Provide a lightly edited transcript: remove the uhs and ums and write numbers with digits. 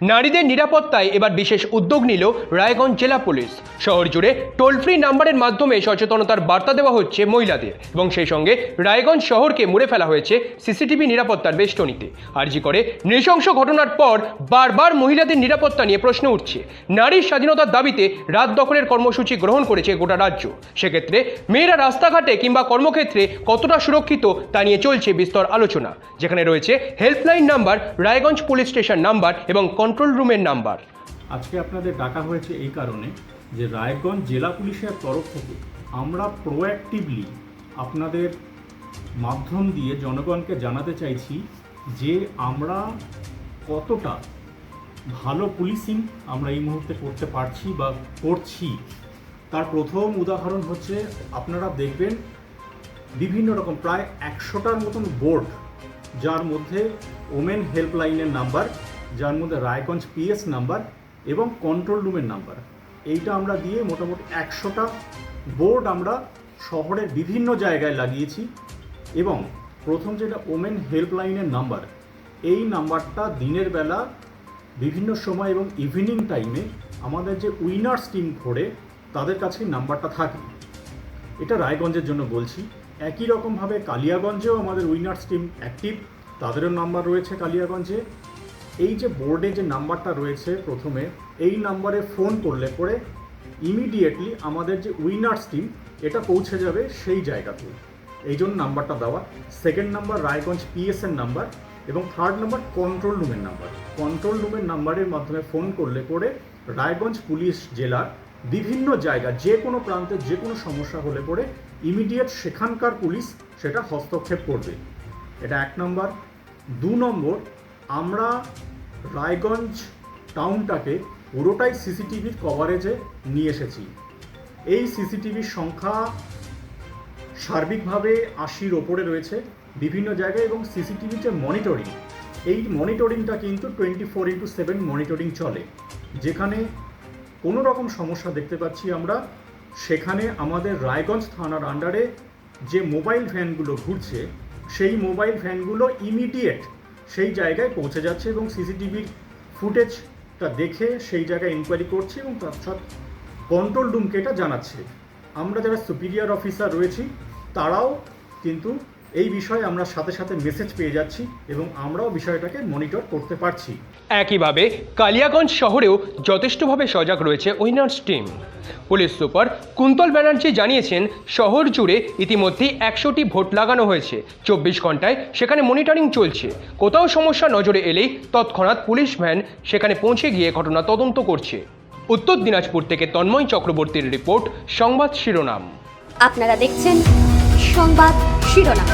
নারীদের নিরাপত্তায় এবার বিশেষ উদ্যোগ নিল রায়গঞ্জ জেলা পুলিশ। শহর জুড়ে টোল ফ্রি নাম্বারের মাধ্যমে সচেতনতার বার্তা দেওয়া হচ্ছে মহিলাদের এবং সেই সঙ্গে রায়গঞ্জ শহরকে মুড়ে ফেলা হয়েছে সিসিটিভি নিরাপত্তার বেষ্টনীতে। আরজি করে নৃশংস ঘটনার পর বারবার মহিলাদের নিরাপত্তা নিয়ে প্রশ্ন উঠছে। নারীর স্বাধীনতার দাবিতে রাত দখলের কর্মসূচি গ্রহণ করেছে গোটা রাজ্য। সেক্ষেত্রে মেয়েরা রাস্তাঘাটে কিংবা কর্মক্ষেত্রে কতটা সুরক্ষিত তা নিয়ে চলছে বিস্তর আলোচনা, যেখানে রয়েছে helpline number, Raiganj police station number এবং কন্ট্রোল রুমের নাম্বার। আজকে আপনাদের ডাকা হয়েছে এই কারণে যে রায়গঞ্জ জেলা পুলিশের তরফ থেকে আমরা প্রোঅ্যাক্টিভলি আপনাদের মাধ্যম দিয়ে জনগণকে জানাতে চাইছি যে আমরা কতটা ভালো পুলিশিং আমরা এই মুহূর্তে করতে পারছি বা করছি। তার প্রথম উদাহরণ হচ্ছে আপনারা দেখবেন বিভিন্ন রকম প্রায় 100টার মতন বোর্ড, যার মধ্যে ওমেন হেল্পলাইনের নাম্বার, যার মধ্যে রায়গঞ্জ পিএস নাম্বার এবং কন্ট্রোল রুমের নাম্বার, এইটা আমরা দিয়ে মোটামুটি 100টা বোর্ড আমরা শহরের বিভিন্ন জায়গায় লাগিয়েছি। এবং প্রথম যেটা ওমেন হেল্পলাইনের নাম্বার, এই নাম্বারটা দিনের বেলা বিভিন্ন সময় এবং ইভিনিং টাইমে আমাদের যে উইনার্স টিম ঘোরে তাদের কাছে নাম্বারটা থাকে। এটা রায়গঞ্জের জন্য বলছি। একই রকমভাবে কালিয়াগঞ্জেও আমাদের উইনার্স টিম অ্যাক্টিভ, তাদেরও নাম্বার রয়েছে কালিয়াগঞ্জে। এই যে বোর্ডে যে নাম্বারটা রয়েছে প্রথমে, এই নাম্বারে ফোন করলে পরে ইমিডিয়েটলি আমাদের যে উইনার্স টিম এটা পৌঁছে যাবে সেই জায়গাতে, এই জন্য নাম্বারটা দেওয়া। সেকেন্ড নাম্বার রায়গঞ্জ পিএসএর নাম্বার এবং থার্ড নাম্বার কন্ট্রোল রুমের নাম্বার। কন্ট্রোল রুমের নাম্বারের মাধ্যমে ফোন করলে পরে রায়গঞ্জ পুলিশ জেলার বিভিন্ন জায়গা, যে কোনো প্রান্তে যে কোনো সমস্যা হলে পরে ইমিডিয়েট সেখানকার পুলিশ সেটা হস্তক্ষেপ করবে। এটা 1 নম্বর। 2 নম্বর, আমরা রায়গঞ্জ টাউনটাকে পুরোটাই সিসিটিভির কভারেজে নিয়ে এসেছি। এই সিসিটিভির সংখ্যা সার্বিকভাবে 80-র ওপরে রয়েছে বিভিন্ন জায়গায়। এবং সিসিটিভির যে মনিটরিং, এই মনিটরিংটা কিন্তু 24/7 মনিটরিং চলে। যেখানে কোনো রকম সমস্যা দেখতে পাচ্ছি আমরা, সেখানে আমাদের রায়গঞ্জ থানার আন্ডারে যে মোবাইল ভ্যানগুলো ঘুরছে, সেই মোবাইল ভ্যানগুলো ইমিডিয়েট সেই জায়গায় পৌঁছে যাচ্ছে এবং সিসিটিভির ফুটেজটা দেখে সেই জায়গায় ইনকোয়ারি করছে এবং তার সাথে কন্ট্রোল রুমকে এটা জানাচ্ছে। আমরা যারা সুপিরিয়র অফিসার রয়েছি তারাও কিন্তু এই বিষয়ে আমরা সাথে সাথে মেসেজ পেয়ে যাচ্ছি এবং আমরাও বিষয়টাকে মনিটর করতে পারছি। একইভাবে কালিয়াগঞ্জ শহরেও যথেষ্টভাবে সজাগ রয়েছে winners team. Police super Kuntal Banerjee জানিয়েছেন, শহর জুড়ে ইতিমধ্যেই 100টি ভোট লাগানো হয়েছে। 24 ঘন্টায় সেখানে মনিটরিং চলছে। কোথাও সমস্যা নজরে এলেই তৎক্ষণাৎ পুলিশ ভ্যান সেখানে পৌঁছে গিয়ে ঘটনা তদন্ত করছে। উত্তর দিনাজপুর থেকে তন্ময় চক্রবর্তীর রিপোর্ট, সংবাদ শিরোনাম। আপনারা দেখছেন সংবাদ শিরোনাম।